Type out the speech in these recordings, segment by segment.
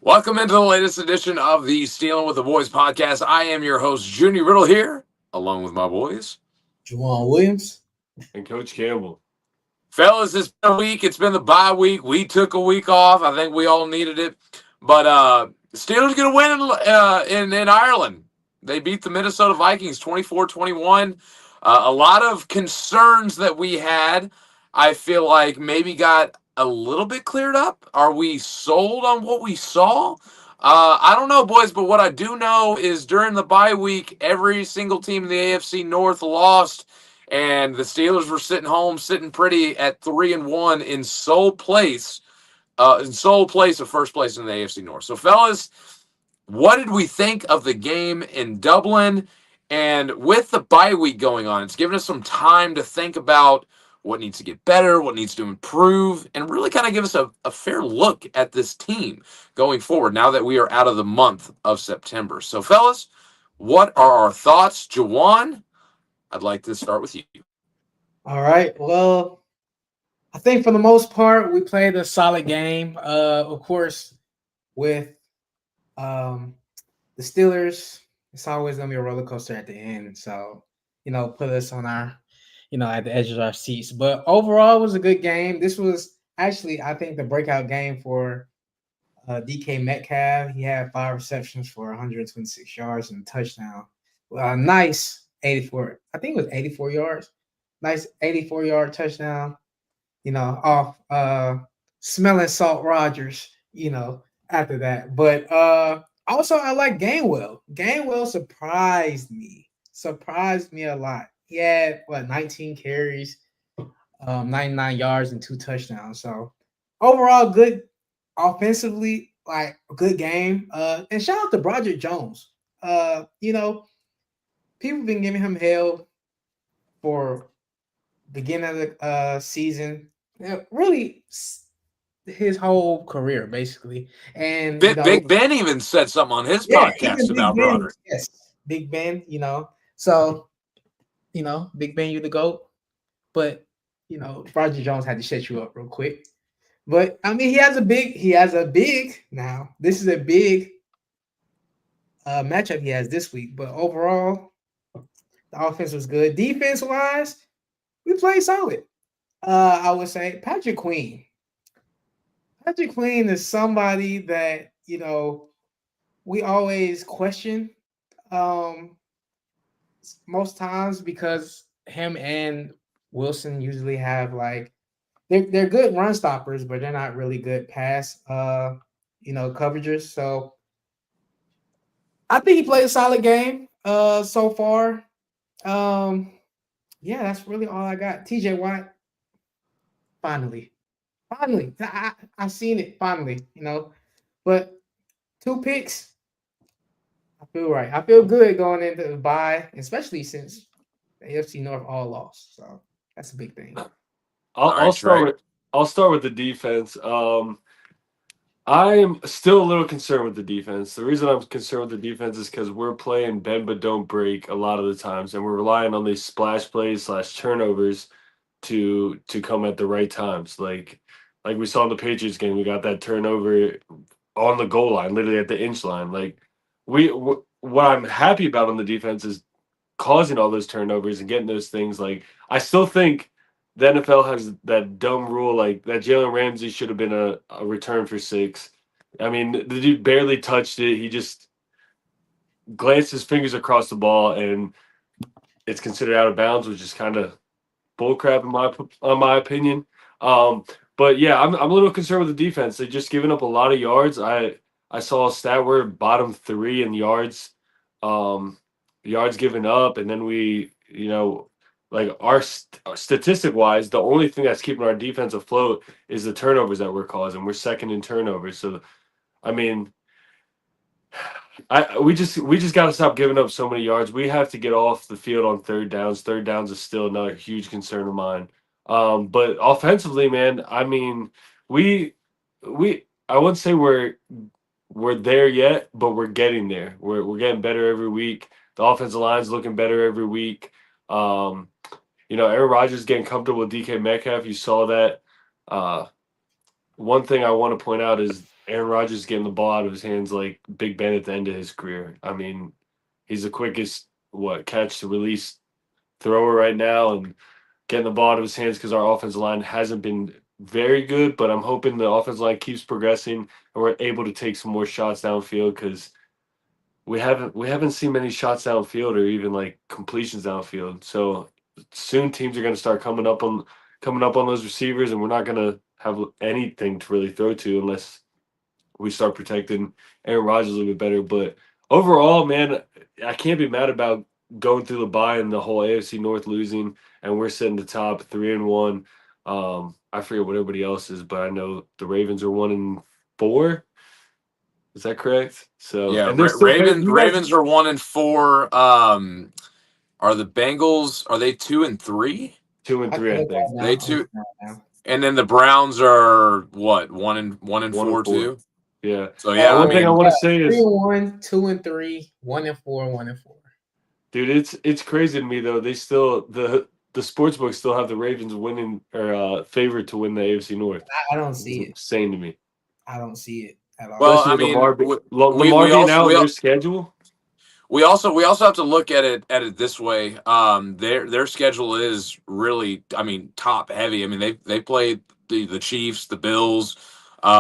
Welcome into the latest edition of the Stealing with the Boys podcast. I am your host, Junior Riddle, here, along with my boys. Juwan Williams. And Coach Campbell. Fellas, it's been a week. It's been the bye week. We took a week off. I think we all needed it. But Steelers going to win in Ireland. They beat the Minnesota Vikings 24-21. A lot of concerns that we had, I feel like, maybe got a little bit cleared up. Are we sold on what we saw? I don't know, boys, but what I do know is during the bye week, every single team in the AFC North lost, and the Steelers were sitting home, sitting pretty at 3-1 in sole place of first place in the AFC North. So, fellas, what did we think of the game in Dublin? And with the bye week going on, it's given us some time to think about what needs to get better, what needs to improve, and really kind of give us a fair look at this team going forward now that we are out of the month of September. So, fellas, what are our thoughts? Jawan, I'd like to start with you. All right. Well, I think for the most part, we played a solid game. Of course, with the Steelers, it's always going to be a roller coaster at the end. So, put us on our at the edge of our seats. But overall, it was a good game. This was actually, I think, the breakout game for DK Metcalf. He had 5 receptions for 126 yards and a touchdown. Nice 84. I think it was 84 yards. Nice 84-yard touchdown. Off smelling Salt Rogers, after that. But also, I like Gainwell. Gainwell surprised me a lot. He had 19 carries, 99 yards, and 2 touchdowns. So overall, good offensively, like a good game. And shout out to Broderick Jones. People been giving him hell for beginning of the season. Really, his whole career basically. And Big Ben even said something on his podcast about Broderick. Yes, Big Ben. So. Big Ben, you the GOAT. But, Roger Jones had to shut you up real quick. But, I mean, he has a big now. This is a big matchup he has this week. But overall, the offense was good. Defense-wise, we played solid. I would say Patrick Queen. Patrick Queen is somebody that, we always question. Most times because him and Wilson usually have they're good run stoppers, but they're not really good pass coverages. So I think he played a solid game so far. That's really all I got. TJ Watt, finally. I seen it finally, but 2 picks. I feel right. I feel good going into the bye, especially since the AFC North all lost. So that's a big thing. I'll start with the defense. I'm still a little concerned with the defense. The reason I'm concerned with the defense is because we're playing bend but don't break a lot of the times, and we're relying on these splash plays / turnovers to come at the right times. Like we saw in the Patriots game, we got that turnover on the goal line, literally at the inch line. What I'm happy about on the defense is causing all those turnovers and getting those things. I still think the NFL has that dumb rule, that Jalen Ramsey should have been a return for 6. I mean, the dude barely touched it. He just glanced his fingers across the ball, and it's considered out of bounds, which is kind of bullcrap in my opinion. But yeah, I'm a little concerned with the defense. They've just given up a lot of yards. I saw a stat where bottom 3 in yards given up, and then we, our statistic wise, the only thing that's keeping our defense afloat is the turnovers that we're causing. We're second in turnovers. So, I mean, We just got to stop giving up so many yards. We have to get off the field on third downs. Third downs is still another huge concern of mine. But offensively, man, I mean, we I wouldn't say we're there yet, but we're getting there. We're getting better every week. The offensive line's looking better every week. Um, Aaron Rodgers is getting comfortable with DK Metcalf. You saw that. Uh, One thing I want to point out is Aaron Rodgers is getting the ball out of his hands like Big Ben at the end of his career. I mean, he's the quickest catch to release thrower right now, and getting the ball out of his hands because our offensive line hasn't been very good. But I'm hoping the offensive line keeps progressing and we're able to take some more shots downfield because we haven't seen many shots downfield or even like completions downfield. So soon teams are going to start coming up on those receivers, and we're not going to have anything to really throw to unless we start protecting Aaron Rodgers a little bit better. But overall, man, I can't be mad about going through the bye and the whole AFC North losing, and we're sitting the top 3-1. I forget what everybody else is, but I know the Ravens are 1-4. Is that correct? So, Yeah, and they're still Ravens you guys Ravens are 1-4. Are the Bengals, are they 2-3? two and I can three, I look think. right now. They I'm two, looking right now. and then the Browns are what, 1-4 1-4. too. Yeah. So And yeah, I one thing I mean, want Yeah, to say three is, and one, 2-3, 1-4, 1-4. dude, it's crazy to me though. They still the sports books still have the Ravens winning or favored to win the AFC North. I don't It's see it. insane to me, I don't see it at well, all. especially I with mean, Lamar we being also out in their schedule. we also have to look at it this way. Their schedule is really, I mean, top heavy. I mean, they played the Chiefs, the Bills. Yeah.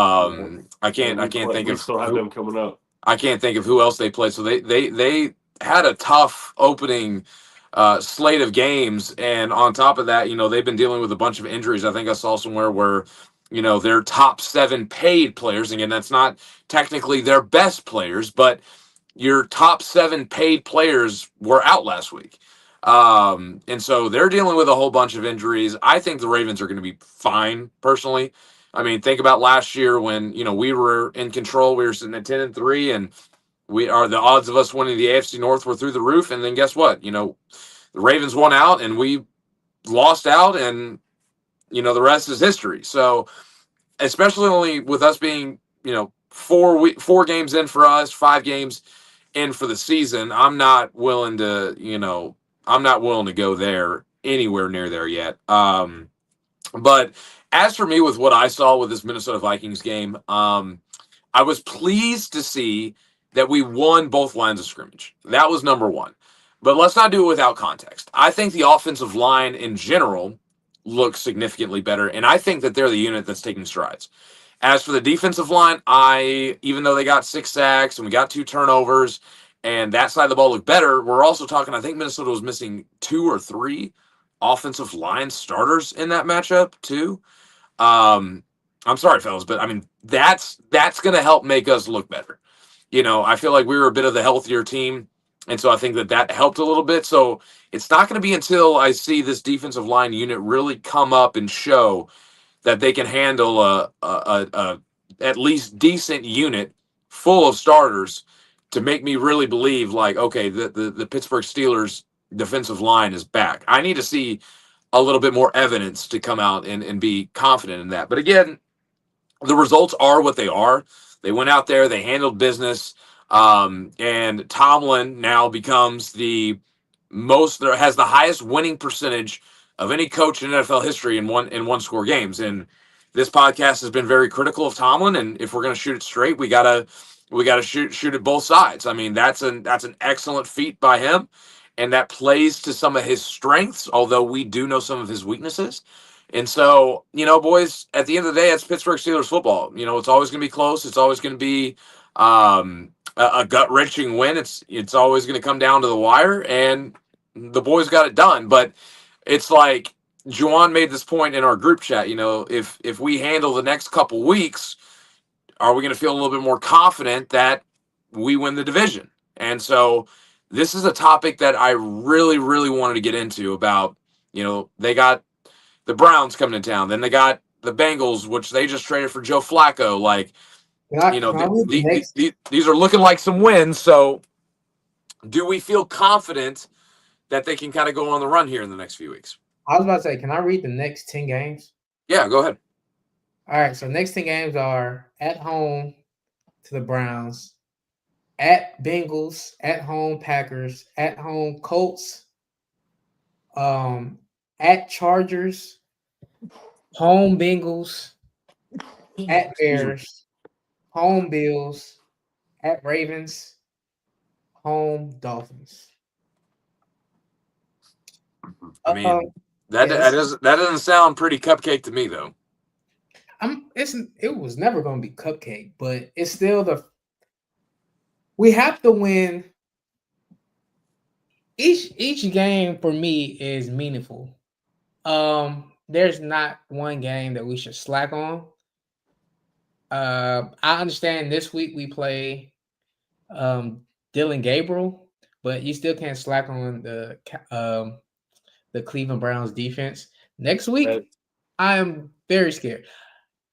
I And can't I can't think we of still have who them coming up. I can't think of who else they played. So they had a tough opening slate of games, and on top of that, they've been dealing with a bunch of injuries. I think I saw somewhere where their top seven paid players. Again, that's not technically their best players, but your top seven paid players were out last week. And so they're dealing with a whole bunch of injuries. I think the Ravens are going to be fine, personally. I mean, think about last year when, we were in control. We were sitting at 10-3, and the odds of us winning the AFC North were through the roof. And then guess what? The Ravens won out and we lost out, and, the rest is history. So, especially only with us being, 4 games in for us, 5 games in for the season, I'm not willing to go there anywhere near there yet. But as for me, with what I saw with this Minnesota Vikings game, I was pleased to see that we won both lines of scrimmage. That was number one. But let's not do it without context. I think the offensive line in general looks significantly better, and I think that they're the unit that's taking strides. As for the defensive line, even though they got 6 sacks and we got 2 turnovers, and that side of the ball looked better, we're also talking, I think Minnesota was missing 2 or 3 offensive line starters in that matchup too. I'm sorry, fellas, but I mean that's going to help make us look better. I feel like we were a bit of the healthier team, and so I think that helped a little bit. So it's not going to be until I see this defensive line unit really come up and show that they can handle a at least decent unit full of starters to make me really believe, like, okay, the Pittsburgh Steelers defensive line is back. I need to see a little bit more evidence to come out and be confident in that. But again, the results are what they are. They went out there, they handled business, and Tomlin now becomes has the highest winning percentage of any coach in NFL history in one score games. And this podcast has been very critical of Tomlin. And if we're going to shoot it straight, we gotta shoot it both sides. I mean, that's an excellent feat by him, and that plays to some of his strengths, although we do know some of his weaknesses. And so, boys, at the end of the day, it's Pittsburgh Steelers football. It's always going to be close. It's always going to be a gut wrenching win. It's always going to come down to the wire, and the boys got it done. But it's like Juwan made this point in our group chat. If we handle the next couple weeks, are we going to feel a little bit more confident that we win the division? And so this is a topic that I really, really wanted to get into about, they got the Browns coming to town. Then they got the Bengals, which they just traded for Joe Flacco. Like, Can I read the next? These are looking like some wins. So, do we feel confident that they can kind of go on the run here in the next few weeks? I was about to say, can I read the next 10 games? Yeah, go ahead. All right, so next 10 games are at home to the Browns, at Bengals, at home Packers, at home Colts, at Chargers, home Bengals, at Bears, home Bills, at Ravens, home Dolphins. I mean, that yes. that doesn't sound pretty cupcake to me, though. It was never going to be cupcake, but it's still we have to win. Each game for me is meaningful. There's not one game that we should slack on. I understand this week we play Dylan Gabriel, but you still can't slack on the Cleveland Browns defense. Next week, I am very scared.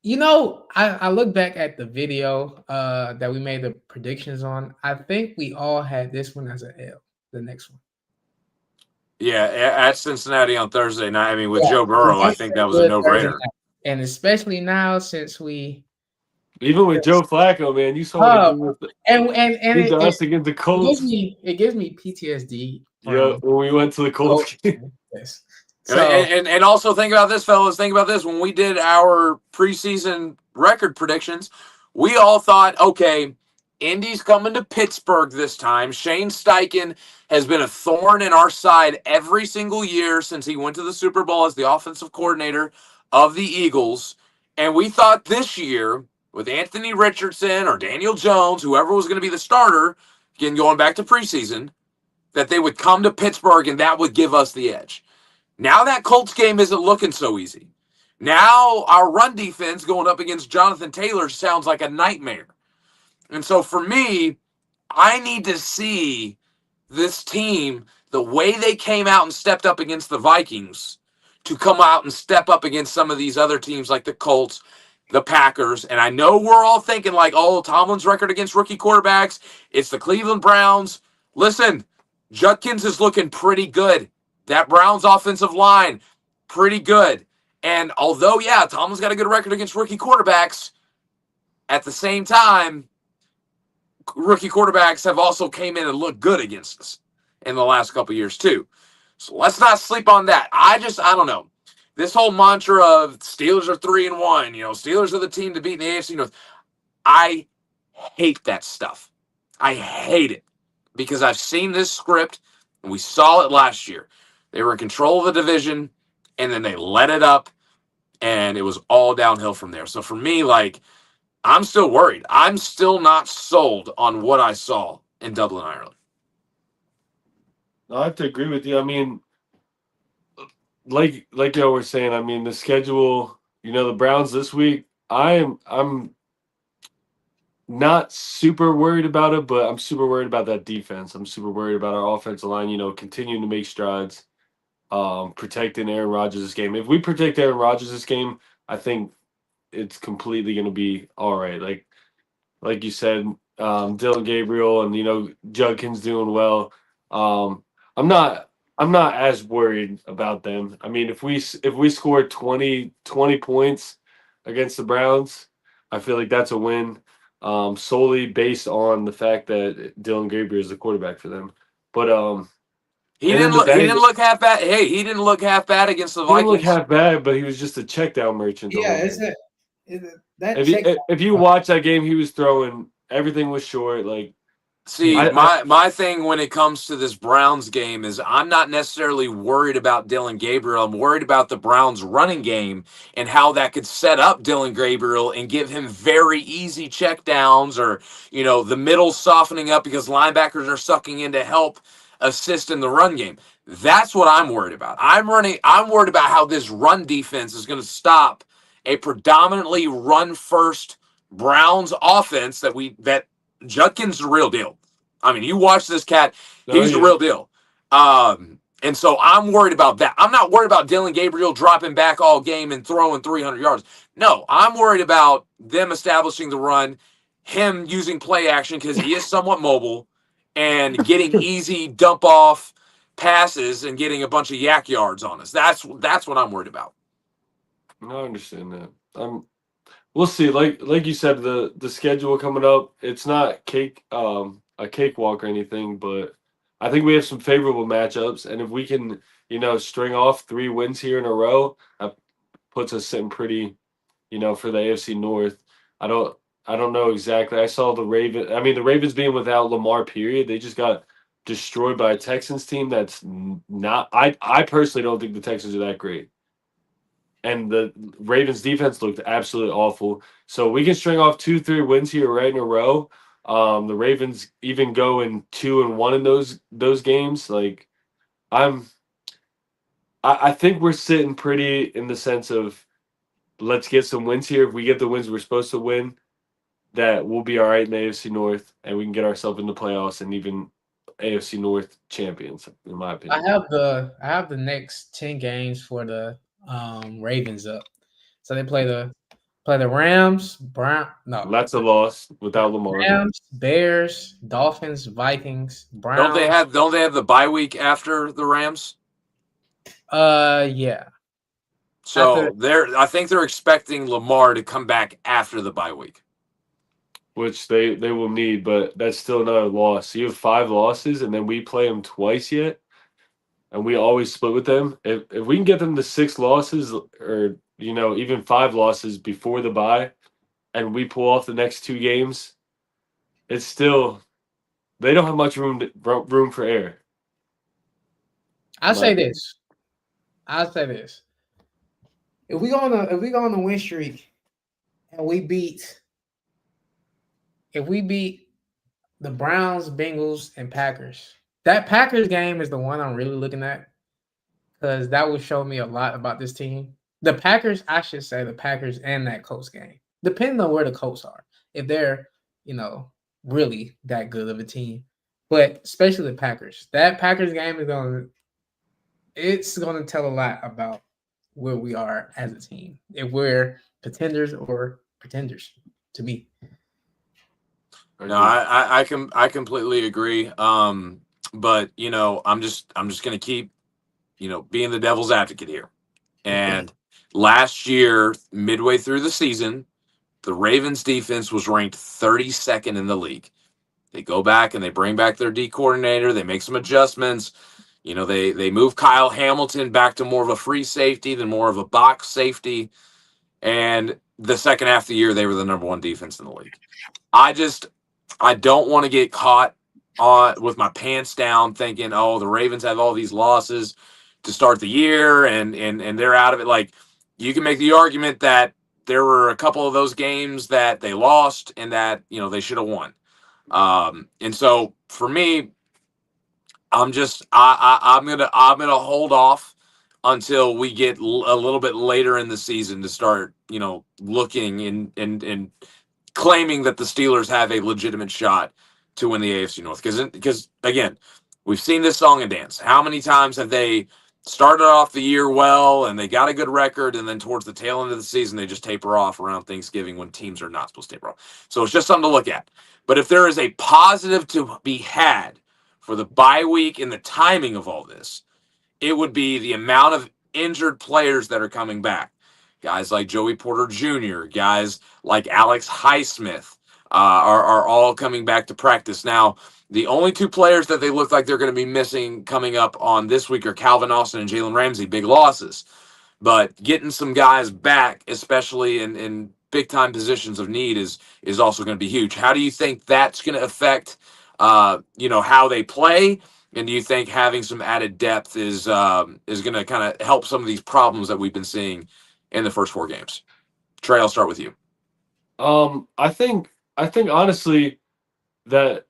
I look back at the video that we made the predictions on. I think we all had this one as an L, the next one. Yeah, at Cincinnati on Thursday night. I mean, with Joe Burrow, I think that was a no-brainer. And especially now, since even with Joe Flacco, man, you saw what he did us against the Colts. It gives me PTSD. Yeah, when we went to the Colts game. Yes. So, and also think about this, fellas. Think about this. When we did our preseason record predictions, we all thought, okay, Indy's coming to Pittsburgh this time. Shane Steichen has been a thorn in our side every single year since he went to the Super Bowl as the offensive coordinator of the Eagles. And we thought this year, with Anthony Richardson or Daniel Jones, whoever was going to be the starter, again, going back to preseason, that they would come to Pittsburgh and that would give us the edge. Now that Colts game isn't looking so easy. Now our run defense going up against Jonathan Taylor sounds like a nightmare. And so for me, I need to see this team, the way they came out and stepped up against the Vikings, to come out and step up against some of these other teams like the Colts, the Packers. And I know we're all thinking like, oh, Tomlin's record against rookie quarterbacks, it's the Cleveland Browns. Listen, Judkins is looking pretty good. That Browns offensive line, pretty good. And although, yeah, Tomlin's got a good record against rookie quarterbacks, at the same time, rookie quarterbacks have also came in and looked good against us in the last couple of years too. So let's not sleep on that. I don't know. This whole mantra of Steelers are 3-1, Steelers are the team to beat in the AFC North. I hate that stuff. I hate it because I've seen this script and we saw it last year. They were in control of the division and then they let it up and it was all downhill from there. So for me, I'm still worried. I'm still not sold on what I saw in Dublin, Ireland. I have to agree with you. I mean, like y'all were saying, I mean, the schedule, the Browns this week, I'm not super worried about it, but I'm super worried about that defense. I'm super worried about our offensive line, continuing to make strides, protecting Aaron Rodgers this game. If we protect Aaron Rodgers this game, I think it's completely going to be all right. Like you said, Dylan Gabriel and Judkins doing well. I'm not as worried about them. I mean, if we score 20 points against the Browns, I feel like that's a win. Solely based on the fact that Dylan Gabriel is the quarterback for them. But he didn't look half bad. Hey, he didn't look half bad against the Vikings. He didn't look half bad, but he was just a check down merchant. Yeah, if you watch that game, he was throwing, everything was short. See, my thing when it comes to this Browns game is I'm not necessarily worried about Dylan Gabriel. I'm worried about the Browns running game and how that could set up Dylan Gabriel and give him very easy checkdowns or, the middle softening up because linebackers are sucking in to help assist in the run game. That's what I'm worried about. I'm worried about how this run defense is going to stop a predominantly run-first Browns offense that Judkins is the real deal. I mean, you watch this cat, he's the real deal. And so I'm worried about that. I'm not worried about Dylan Gabriel dropping back all game and throwing 300 yards. No, I'm worried about them establishing the run him using play action because he is somewhat mobile and getting easy dump off passes and getting a bunch of yak yards on us. That's what I'm worried about. I understand that. We'll see. Like you said, the schedule coming up, it's not a cakewalk or anything, but I think we have some favorable matchups, and if we can, string off 3 wins here in a row, that puts us sitting pretty, for the AFC North. I don't I don't know exactly. I saw the the Ravens being without Lamar, period. They just got destroyed by a Texans team that's not. I personally don't think the Texans are that great. And the Ravens defense looked absolutely awful. So we can string off 2-3 wins here right in a row. The Ravens even go in 2-1 in those games. Like I'm, I think we're sitting pretty in the sense of let's get some wins here. If we get the wins we're supposed to win, that we'll be all right in the AFC North, and we can get ourselves in the playoffs and even AFC North champions, in my opinion. I have the next 10 games for the Ravens up. So they play the Rams, That's a loss without Lamar. Rams, Bears, Dolphins, Vikings, Browns. Don't they have the bye week after the Rams? Yeah. So I think they're expecting Lamar to come back after the bye week. Which they will need, but that's still another loss. So you have 5 losses, and then we play them twice yet, and we always split with them. If we can get them to 6 losses or even 5 losses before the bye, and we pull off the next 2 games, it's still they don't have much room for error. I'll say this. If we go on a win streak and if we beat the Browns, Bengals, and Packers, that Packers game is the one I'm really looking at because that will show me a lot about this team. The Packers and that Colts game, depending on where the Colts are, if they're, really that good of a team, but especially the Packers. That Packers game is going to tell a lot about where we are as a team, if we're contenders or pretenders, to me. No, I completely agree. But I'm just gonna keep, being the devil's advocate here. And last year, midway through the season, the Ravens defense was ranked 32nd in the league. They go back and they bring back their D coordinator. They make some adjustments. They move Kyle Hamilton back to more of a free safety than more of a box safety. And the second half of the year, they were the number 1 defense in the league. I don't want to get caught with my pants down thinking, oh, the Ravens have all these losses to start the year and they're out of it. Like, you can make the argument that there were a couple of those games that they lost and that, they should have won. And so for me, I'm gonna hold off until we get a little bit later in the season to start, looking and claiming that the Steelers have a legitimate shot to win the AFC North. Because again, we've seen this song and dance. How many times have they started off the year well and they got a good record, and then towards the tail end of the season they just taper off around Thanksgiving when teams are not supposed to taper off? So it's just something to look at. But if there is a positive to be had for the bye week and the timing of all this, it would be the amount of injured players that are coming back. Guys like Joey Porter Jr., guys like Alex Highsmith are all coming back to practice. Now, the only 2 players that they look like they're going to be missing coming up on this week are Calvin Austin and Jalen Ramsey, big losses. But getting some guys back, especially in big-time positions of need, is also going to be huge. How do you think that's going to affect, how they play? And do you think having some added depth is going to kind of help some of these problems that we've been seeing in the first 4 games? Trey, I'll start with you. I think honestly that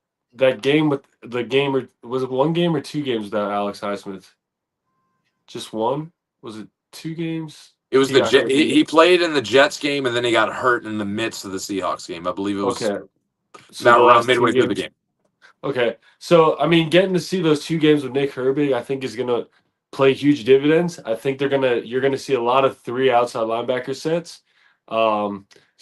game was it 1 game or 2 games without Alex Highsmith? Just 1? Was it 2 games? It was he played in the Jets game and then he got hurt in the midst of the Seahawks game. I believe it was about around midway through the game. Okay. So, getting to see those 2 games with Nick Herbig, I think is going to play huge dividends. I think you're going to see a lot of 3 outside linebacker sets.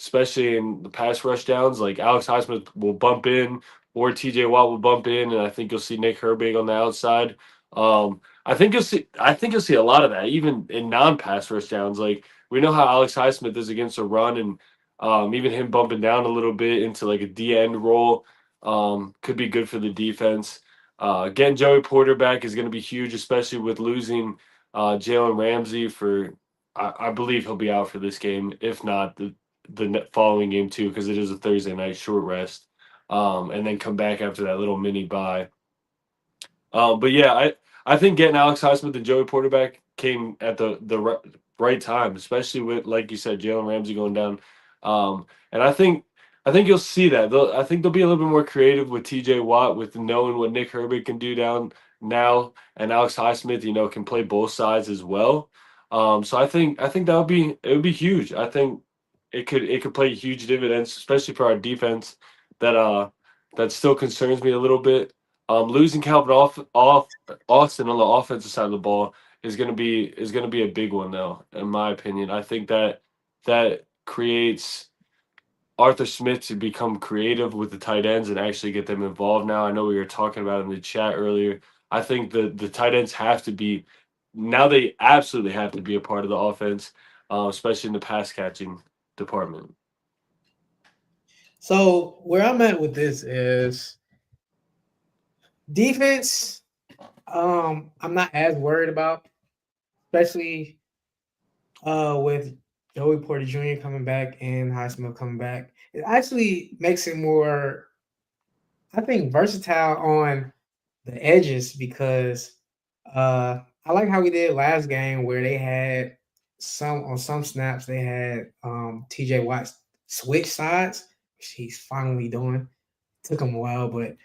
especially in the pass rush downs. Like Alex Highsmith will bump in, or TJ Watt will bump in, and I think you'll see Nick Herbig on the outside. I think you'll see. I think you'll see a lot of that, even in non-pass rush downs. Like we know how Alex Highsmith is against a run, and even him bumping down a little bit into like a D end role could be good for the defense. Getting Joey Porter back is going to be huge, especially with losing Jalen Ramsey for. I believe he'll be out for this game, if not the following game too, because it is a Thursday night short rest, and then come back after that little mini bye. But yeah, I think getting Alex Highsmith and Joey Porter back came at the right time, especially with, like you said, Jalen Ramsey going down. And I think you'll see that. I think they'll be a little bit more creative with TJ Watt, with knowing what Nick Herbig can do down now, and Alex Highsmith, can play both sides as well. So I think it would be huge. I think it could play huge dividends, especially for our defense. That still concerns me a little bit. Losing Calvin Austin on the offensive side of the ball is gonna be a big one, though, in my opinion. I think that creates Arthur Smith to become creative with the tight ends and actually get them involved now. I know we were talking about it in the chat earlier. I think the tight ends have to be now. They absolutely have to be a part of the offense, especially in the pass catching department. So where I'm at with this is defense. I'm not as worried about, especially with Joey Porter Jr. coming back and Highsmith coming back. It actually makes it more, I think, versatile on the edges because I like how we did last game where they had some snaps they had TJ Watt switch sides, which he's finally doing. Took him a while, but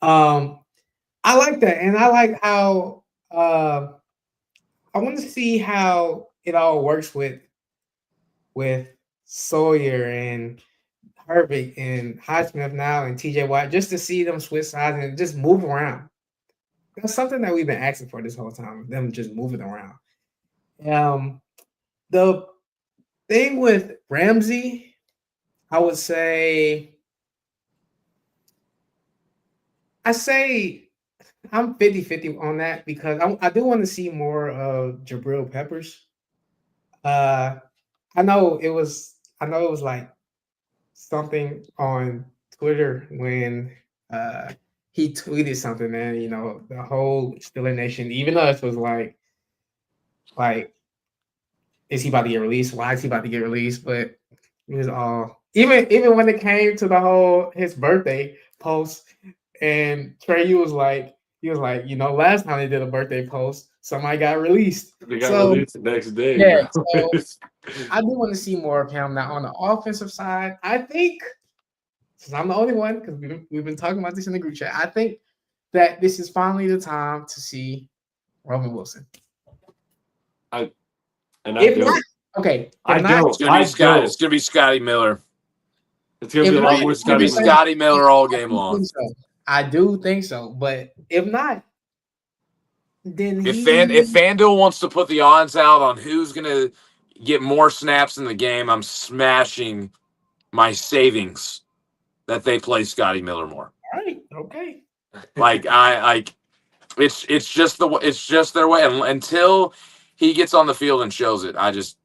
I like that, and I like how I want to see how it all works with Sawyer and Herbig and Highsmith now and TJ Watt, just to see them switch sides and just move around. That's something that we've been asking for this whole time, them just moving around. The thing with Ramsey, I would say I'm 50-50 on that because I do want to see more of Jabril Peppers. I know it was like something on Twitter when he tweeted something, and the whole Steeler Nation, even us, was like, is he about to get released? Why is he about to get released? But it was all even when it came to the whole his birthday post, and Trey was like, last time they did a birthday post, somebody got released. They got released the next day. Yeah, Bro. so I do want to see more of him. Now on the offensive side, I think, since I'm the only one, because we've been talking about this in the group chat, I think that this is finally the time to see Roman Wilson. If not, it's gonna be Scotty Miller. It's gonna be a lot more Scotty Miller all game long. I do think so, but if not, then if FanDuel wants to put the odds out on who's gonna get more snaps in the game, I'm smashing my savings that they play Scotty Miller more. All right, okay. It's just their way. And until he gets on the field and shows it, I just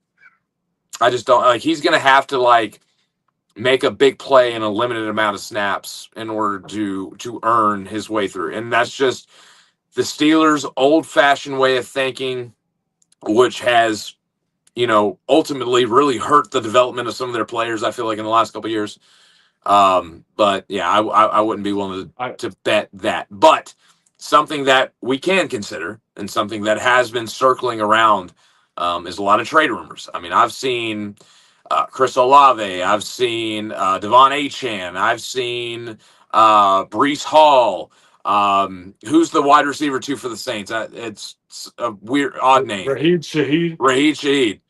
don't like. He's gonna have to make a big play in a limited amount of snaps in order to earn his way through, and that's just the Steelers' old-fashioned way of thinking, which has ultimately really hurt the development of some of their players. I feel like in the last couple of years. But yeah, I wouldn't be willing to bet that. But something that we can consider and something that has been circling around is a lot of trade rumors. I mean, I've seen Chris Olave, I've seen Devon Achane, I've seen Breece Hall. Who's the wide receiver too for the Saints? It's a odd name. Raheed Shaheed.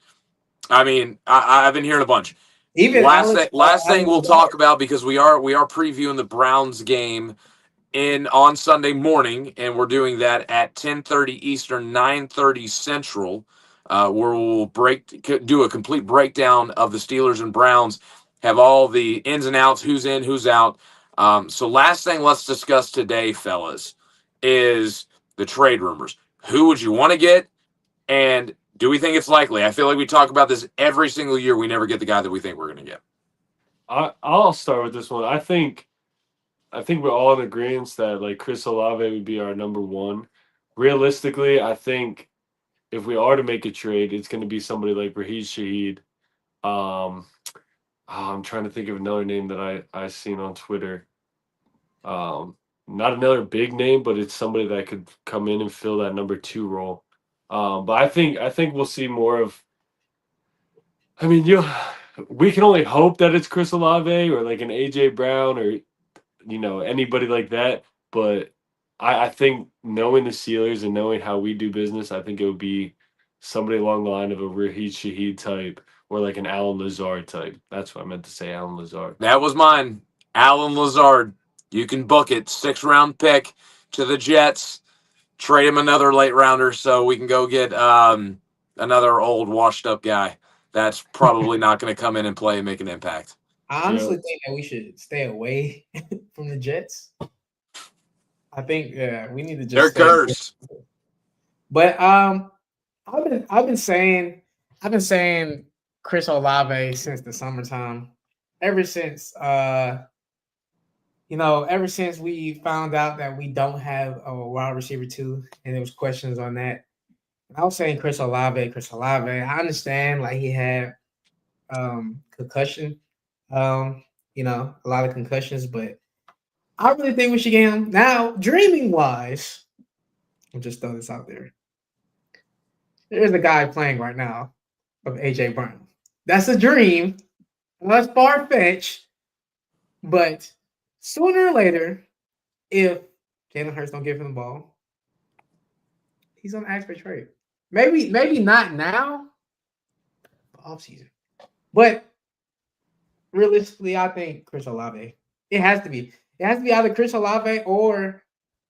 I mean, I've been hearing a bunch. Even last thing we'll talk about, because we are previewing the Browns game on Sunday morning, and we're doing that at 10:30 Eastern, 9:30 Central, where we'll do a complete breakdown of the Steelers and Browns. have all the ins and outs, who's in, who's out. So last thing let's discuss today, fellas, is the trade rumors. Who would you want to get, and do we think it's likely? I feel like we talk about this every single year. We never get the guy that we think we're going to get. I'll start with this one. I think we're all in agreement that like Chris Olave would be our number one. Realistically, I think if we are to make a trade, it's going to be somebody like Raheed Shaheed. I'm trying to think of another name that I seen on Twitter. Not another big name, but it's somebody that could come in and fill that number 2 role. But I think we'll see more of. I mean, we can only hope that it's Chris Olave or like an AJ Brown or anybody like that. But I think knowing the Steelers and knowing how we do business, I think it would be somebody along the line of a Raheed Shaheed type or like an Alan Lazard type. That's what I meant to say, Alan Lazard. That was mine. Alan Lazard. You can book it. 6th-round pick to the Jets. Trade him another late rounder so we can go get another old washed-up guy that's probably not going to come in and play and make an impact. I honestly think that we should stay away from the Jets. I think we need to just. They're cursed. But I've been saying Chris Olave since the summertime. Ever since ever since we found out that we don't have a wide receiver 2, and there was questions on that. I was saying Chris Olave. I understand like he had concussion, a lot of concussions, but I really think we should get him. Now, dreaming wise, I'll just throw this out there. There's a guy playing right now of AJ Brown. That's a dream. That's far-fetched. But sooner or later, if Jalen Hurts don't give him the ball, he's on ask for trade. Maybe not now, offseason. But realistically, I think Chris Olave. It has to be. It has to be either Chris Olave or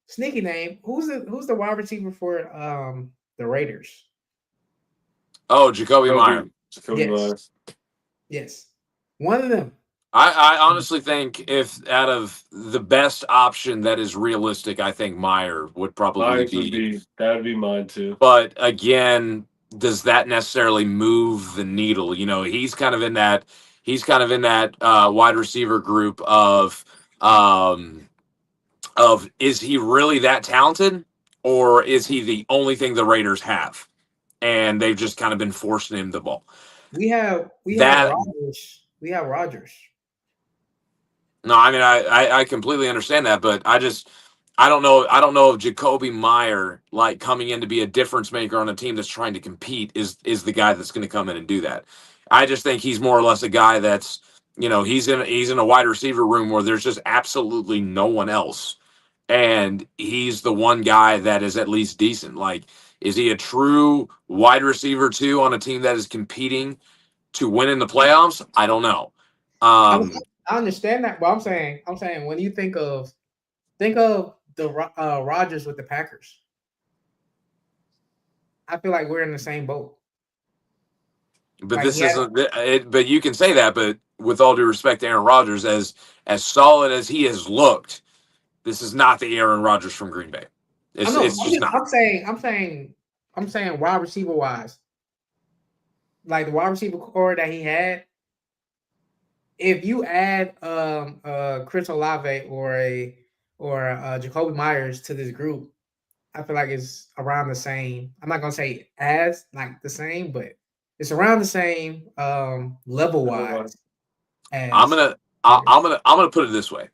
sneaky name. Who's the wide receiver for the Raiders? Oh, Jacoby Meyer. Yes. One of them. I honestly think if out of the best option that is realistic, I think Meyer would probably be. That would be mine too. But again, does that necessarily move the needle? He's kind of in that wide receiver group of is he really that talented, or is he the only thing the Raiders have, and they've just kind of been forcing him the ball? We have Rodgers. We have Rodgers. No, I mean I completely understand that, but I don't know if Jacoby Meyer, like coming in to be a difference maker on a team that's trying to compete, is the guy that's going to come in and do that. I just think he's more or less a guy that's he's in a wide receiver room where there's just absolutely no one else, and he's the one guy that is at least decent. Like, is he a true wide receiver 2 on a team that is competing to win in the playoffs? I don't know. I understand that, but I'm saying when you think of the Rodgers with the Packers, I feel like we're in the same boat. But this isn't. But you can say that. But with all due respect to Aaron Rodgers, as solid as he has looked, this is not the Aaron Rodgers from Green Bay. It's just not. I'm saying wide receiver wise, like the wide receiver core that he had. If you add Chris Olave or Jacoby Myers to this group, I feel like it's around the same. I'm not gonna say as like the same, but it's around the same level wise. I'm gonna put it this way.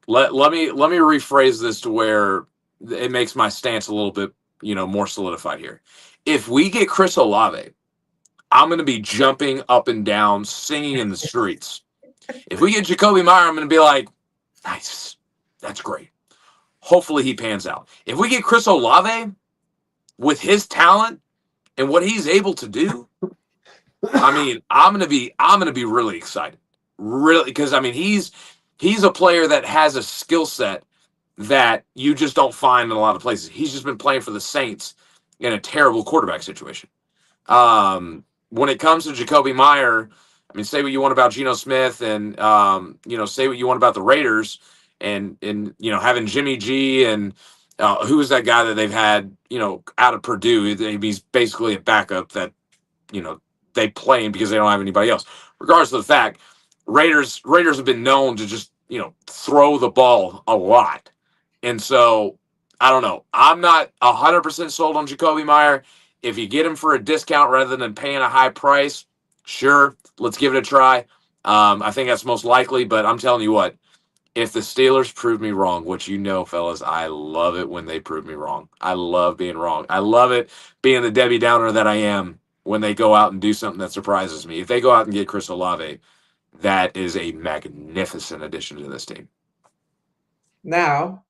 Let me rephrase this to where it makes my stance a little bit more solidified here. If we get Chris Olave, I'm going to be jumping up and down, singing in the streets. If we get Jacoby Meyer, I'm going to be like, nice. That's great. Hopefully he pans out. If we get Chris Olave with his talent and what he's able to do, I mean, I'm going to be really excited. Really, because I mean, he's a player that has a skill set that you just don't find in a lot of places. He's just been playing for the Saints in a terrible quarterback situation. When it comes to Jacoby Meyer, I mean, say what you want about Geno Smith, and say what you want about the Raiders, and having Jimmy G and who is that guy that they've had out of Purdue? He's basically a backup that you know they play him because they don't have anybody else. Regardless of the fact, Raiders have been known to just throw the ball a lot, and so I don't know. I'm not 100% sold on Jacoby Meyer. If you get him for a discount rather than paying a high price, sure, let's give it a try. I think that's most likely, but I'm telling you what, if the Steelers prove me wrong, which fellas, I love it when they prove me wrong. I love being wrong. I love it being the Debbie Downer that I am when they go out and do something that surprises me. If they go out and get Chris Olave, that is a magnificent addition to this team. Now,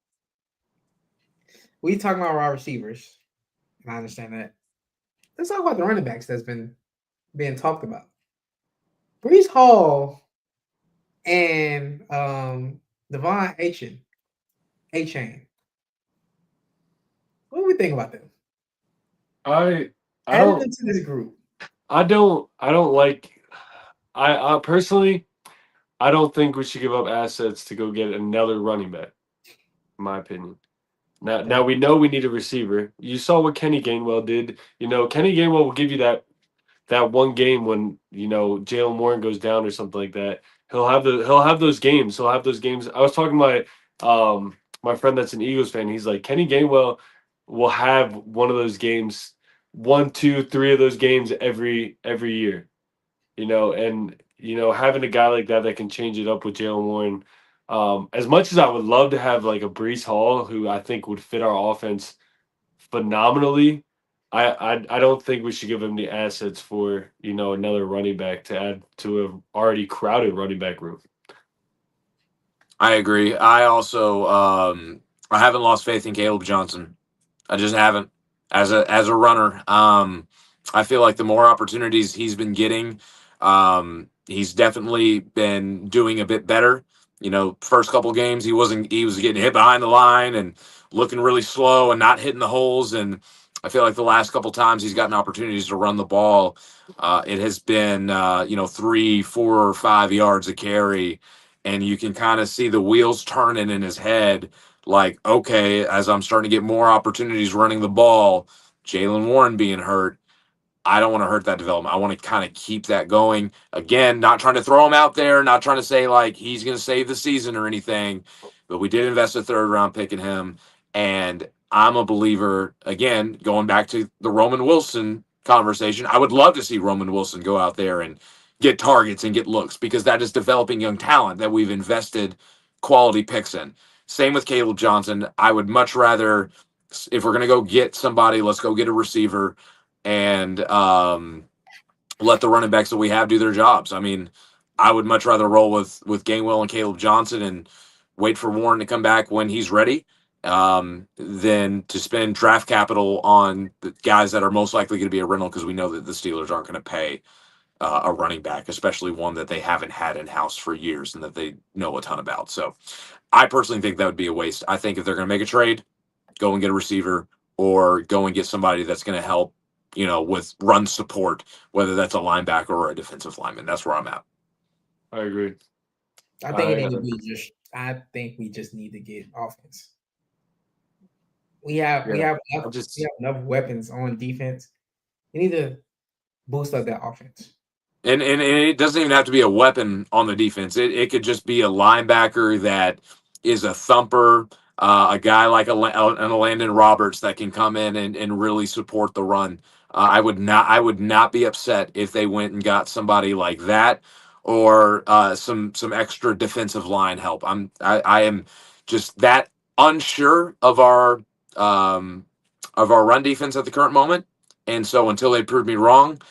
we talking about our receivers, and I understand that. Let's talk about the running backs that's been being talked about. Brees Hall and Devon A-Chain. What do we think about them? I Added don't into this group. I don't like I personally I don't think we should give up assets to go get another running back, in my opinion. Now we know we need a receiver. You saw what Kenny Gainwell did. Kenny Gainwell will give you that one game when Jalen Warren goes down or something like that. He'll have those games. He'll have those games. I was talking to my friend that's an Eagles fan. He's like, Kenny Gainwell will have one of those games, one, two, three of those games every year. And having a guy like that can change it up with Jalen Warren. As much as I would love to have like a Brees Hall, who I think would fit our offense phenomenally, I don't think we should give him the assets for another running back to add to a already crowded running back room. I agree. I also I haven't lost faith in Caleb Johnson. I just haven't as a runner. I feel like the more opportunities he's been getting, he's definitely been doing a bit better. First couple games he was getting hit behind the line and looking really slow and not hitting the holes. And I feel like the last couple times he's gotten opportunities to run the ball, it has been 3, 4, or 5 yards a carry, and you can kind of see the wheels turning in his head like, okay, as I'm starting to get more opportunities running the ball, Jalen Warren being hurt, I don't want to hurt that development. I want to kind of keep that going. Again, not trying to throw him out there, not trying to say like he's going to save the season or anything, but we did invest a third round pick in him. And I'm a believer, again, going back to the Roman Wilson conversation, I would love to see Roman Wilson go out there and get targets and get looks because that is developing young talent that we've invested quality picks in. Same with Caleb Johnson. I would much rather, if we're going to go get somebody, let's go get a receiver and let the running backs that we have do their jobs. I mean, I would much rather roll with Gainwell and Caleb Johnson and wait for Warren to come back when he's ready than to spend draft capital on the guys that are most likely going to be a rental because we know that the Steelers aren't going to pay a running back, especially one that they haven't had in-house for years and that they know a ton about. So I personally think that would be a waste. I think if they're going to make a trade, go and get a receiver or go and get somebody that's going to help, with run support, whether that's a linebacker or a defensive lineman. That's where I'm at. I agree. I think we just need to get offense. We have enough weapons on defense. We need to boost up that offense. And it doesn't even have to be a weapon on the defense. It could just be a linebacker that is a thumper, a guy like a Landon Roberts that can come in and really support the run. I would not be upset if they went and got somebody like that or some extra defensive line help. I am just that unsure of our run defense at the current moment, and so until they prove me wrong,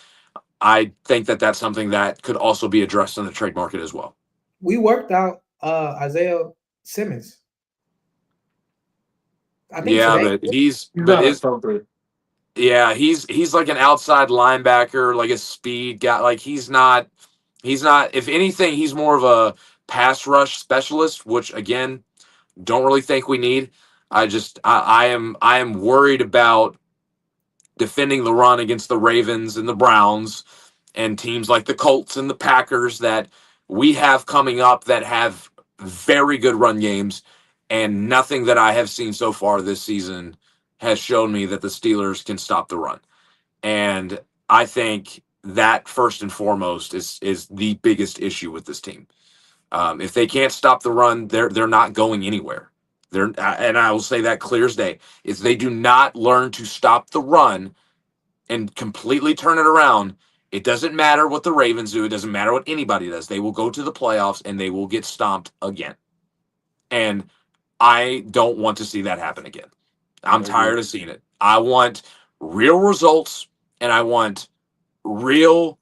I think that that's something that could also be addressed in the trade market as well. We worked out Isaiah Simmons. I think today. He's like an outside linebacker, like a speed guy. Like he's not. If anything, he's more of a pass rush specialist, which again, don't really think we need. I am worried about defending the run against the Ravens and the Browns and teams like the Colts and the Packers that we have coming up that have very good run games, and nothing that I have seen so far this season has shown me that the Steelers can stop the run. And I think that first and foremost is the biggest issue with this team. If they can't stop the run, they're not going anywhere. And I will say that clear as day. If they do not learn to stop the run and completely turn it around, it doesn't matter what the Ravens do. It doesn't matter what anybody does. They will go to the playoffs and they will get stomped again. And I don't want to see that happen again. I'm tired of seeing it. I want real results and I want real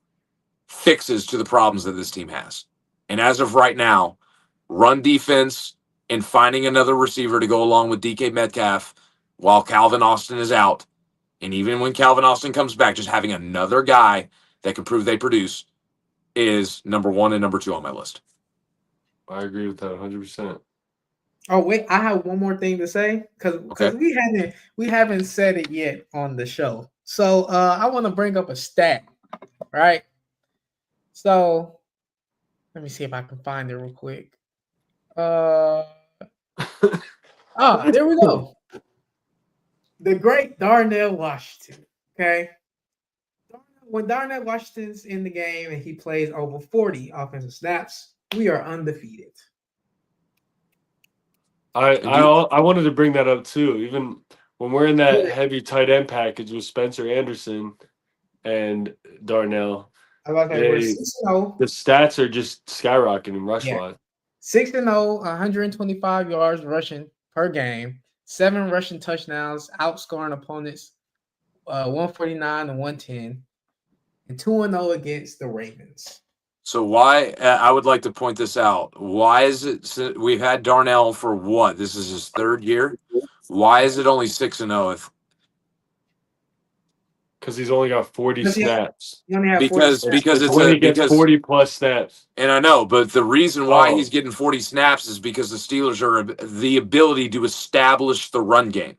fixes to the problems that this team has. And as of right now, run defense and finding another receiver to go along with DK Metcalf while Calvin Austin is out. And even when Calvin Austin comes back, just having another guy that can prove they produce is number 1 and number 2 on my list. I agree with that 100%. Oh wait, I have one more thing to say because we haven't said it yet on the show. So I want to bring up a stat, right? So let me see if I can find it real quick. There we go. The great Darnell Washington. Okay. When Darnell Washington's in the game and he plays over 40 offensive snaps, we are undefeated. I wanted to bring that up too. Even when we're in that heavy tight end package with Spencer Anderson and Darnell, the stats are just skyrocketing rush-wise. 6-0, 125 yards rushing per game, 7 rushing touchdowns, outscoring opponents 149 and 110, and 2-0 against the Ravens. So why, I would like to point this out. Why is it, we've had Darnell for what? This is his 3rd year. Why is it only 6-0? Because he's only got 40 snaps. Because he gets 40 plus snaps. And I know, but the reason why he's getting 40 snaps is because the Steelers are the ability to establish the run game.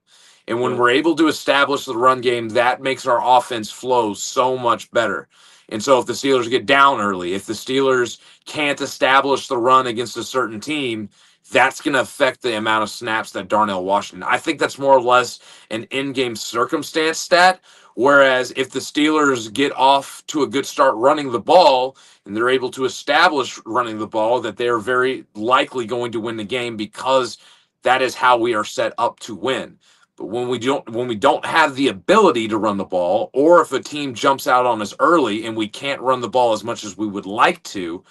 And when we're able to establish the run game, that makes our offense flow so much better. And so if the Steelers get down early, if the Steelers can't establish the run against a certain team, that's going to affect the amount of snaps that Darnell Washington. I think that's more or less an in-game circumstance stat. Whereas if the Steelers get off to a good start running the ball and they're able to establish running the ball, that they're very likely going to win the game because that is how we are set up to win. But when we don't have the ability to run the ball, or if a team jumps out on us early and we can't run the ball as much as we would like to,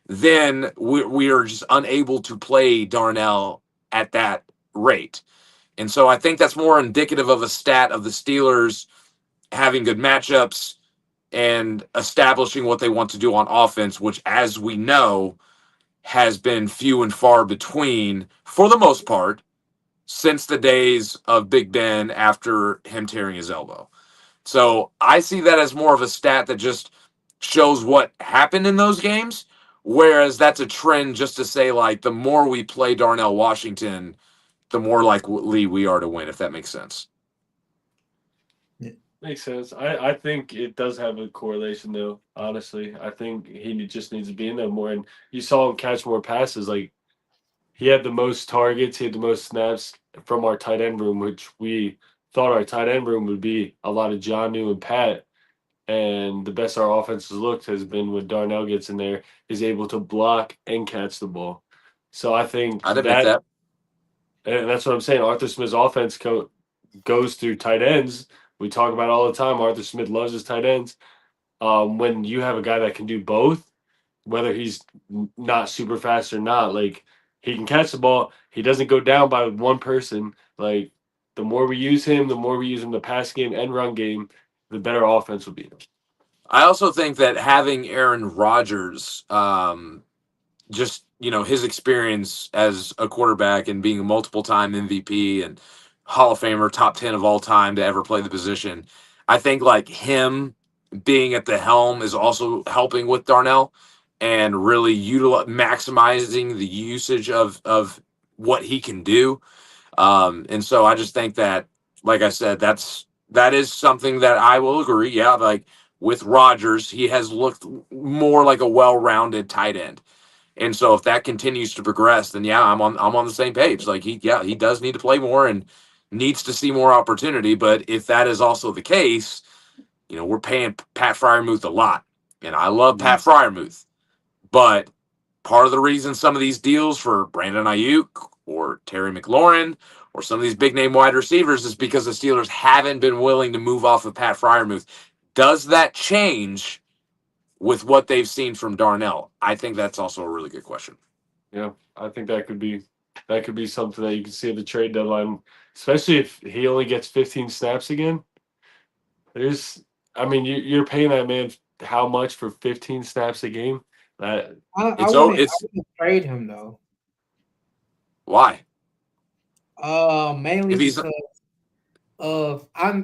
then we are just unable to play Darnell at that rate. And so I think that's more indicative of a stat of the Steelers having good matchups and establishing what they want to do on offense, which, as we know, has been few and far between for the most part since the days of Big Ben after him tearing his elbow. So I see that as more of a stat that just shows what happened in those games, whereas that's a trend just to say, like, the more we play Darnell Washington, the more likely we are to win, if that makes sense. Makes sense. I think it does have a correlation, though, honestly. I think he just needs to be in there more. And you saw him catch more passes. Like, he had the most targets. He had the most snaps from our tight end room, which we thought our tight end room would be a lot of Jonnu and Pat. And the best our offense has looked has been when Darnell gets in there, is able to block and catch the ball. So I think I'd admit that. And that's what I'm saying. Arthur Smith's offense goes through tight ends. We talk about it all the time. Arthur Smith loves his tight ends. When you have a guy that can do both, whether he's not super fast or not, like, he can catch the ball. He doesn't go down by one person. Like, the more we use him, the pass game and run game, the better offense will be. I also think that having Aaron Rodgers, just, his experience as a quarterback and being a multiple-time MVP and Hall of Famer, top 10 of all time to ever play the position, I think, like, him being at the helm is also helping with Darnell and really maximizing the usage of what he can do. And so I just think that, like I said, that is something that I will agree. Yeah, like, with Rodgers, he has looked more like a well-rounded tight end. And so if that continues to progress, then yeah, I'm on the same page. Like he does need to play more and needs to see more opportunity. But if that is also the case, we're paying Pat Freiermuth a lot. And I love Pat Freiermuth. But part of the reason some of these deals for Brandon Ayuk or Terry McLaurin or some of these big name wide receivers is because the Steelers haven't been willing to move off of Pat Freiermuth. Does that change with what they've seen from Darnell? I think that's also a really good question. Yeah, I think that could be something that you can see at the trade deadline, especially if he only gets 15 snaps again. You're paying that man how much for 15 snaps a game? I wouldn't trade him though. Why? Mainly because of I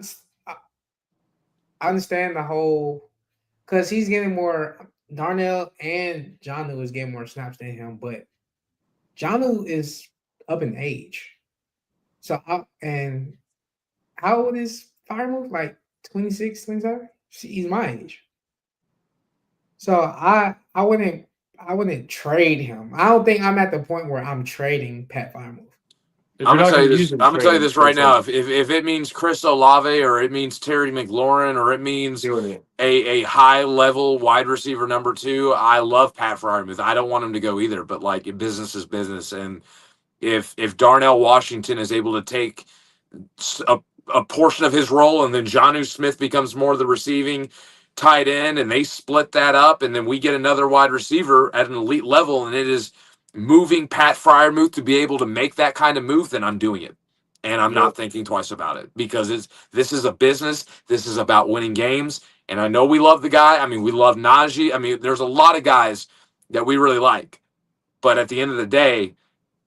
understand the whole, because he's getting more. Darnell and Jonnu is getting more snaps than him, but Jonnu is up in age. So and how old is Freiermuth? Like 26, 27? He's my age. So I wouldn't trade him. I don't think I'm at the point where I'm trading Pat Freiermuth. I'm gonna tell you this right now. If it means Chris Olave or it means Terry McLaurin or it means a high level wide receiver number 2, I love Pat Freiermuth. I don't want him to go either. But like, business is business, and if Darnell Washington is able to take a portion of his role, and then Jonnu Smith becomes more of the receiving tight end, and they split that up, and then we get another wide receiver at an elite level, and it is moving Pat Freiermuth to be able to make that kind of move, then I'm doing it. And I'm not thinking twice about it, because this is a business. This is about winning games. And I know we love the guy. I mean, we love Najee. I mean, there's a lot of guys that we really like. But at the end of the day,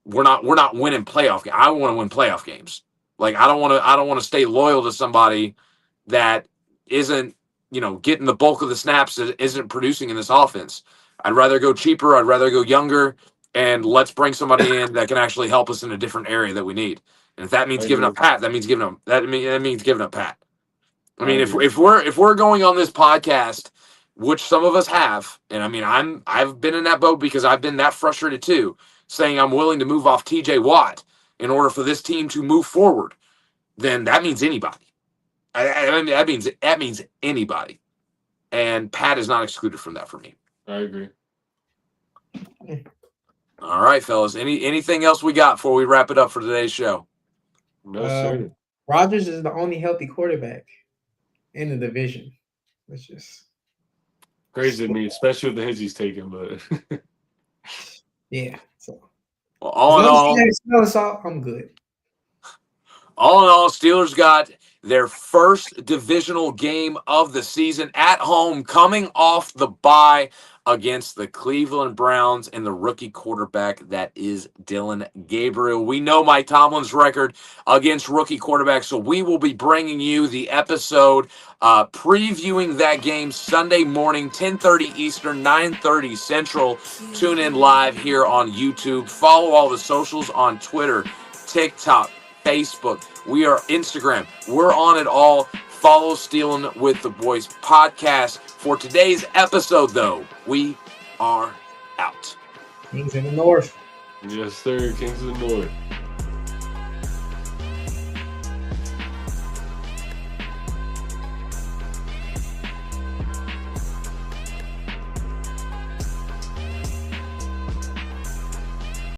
we're not winning playoff games. I want to win playoff games. Like, I don't want to stay loyal to somebody that isn't, getting the bulk of the snaps, that isn't producing in this offense. I'd rather go cheaper. I'd rather go younger. And let's bring somebody in that can actually help us in a different area that we need. And if that means giving up Pat, that means giving up Pat. I mean, if we're going on this podcast, which some of us have, and I mean, I've been in that boat because I've been that frustrated too, saying I'm willing to move off TJ Watt in order for this team to move forward, then that means anybody. I mean, that means anybody. And Pat is not excluded from that for me. I agree. All right, fellas. Anything else we got before we wrap it up for today's show? No, sir. Rodgers is the only healthy quarterback in the division. It's just crazy to me, especially with the hits he's taking. But yeah. So, well, all in all, I'm good. All in all, Steelers got their first divisional game of the season at home, coming off the bye against the Cleveland Browns and the rookie quarterback that is Dylan Gabriel. We know Mike Tomlin's record against rookie quarterbacks, so we will be bringing you the episode previewing that game Sunday morning, 10:30 Eastern, 9:30 Central. Tune in live here on YouTube. Follow all the socials on Twitter, TikTok, Facebook. We are Instagram. We're on it all. Follow Stealing with the Boys podcast. For today's episode, though, we are out. Kings in the North. Yes, sir. Kings of the North.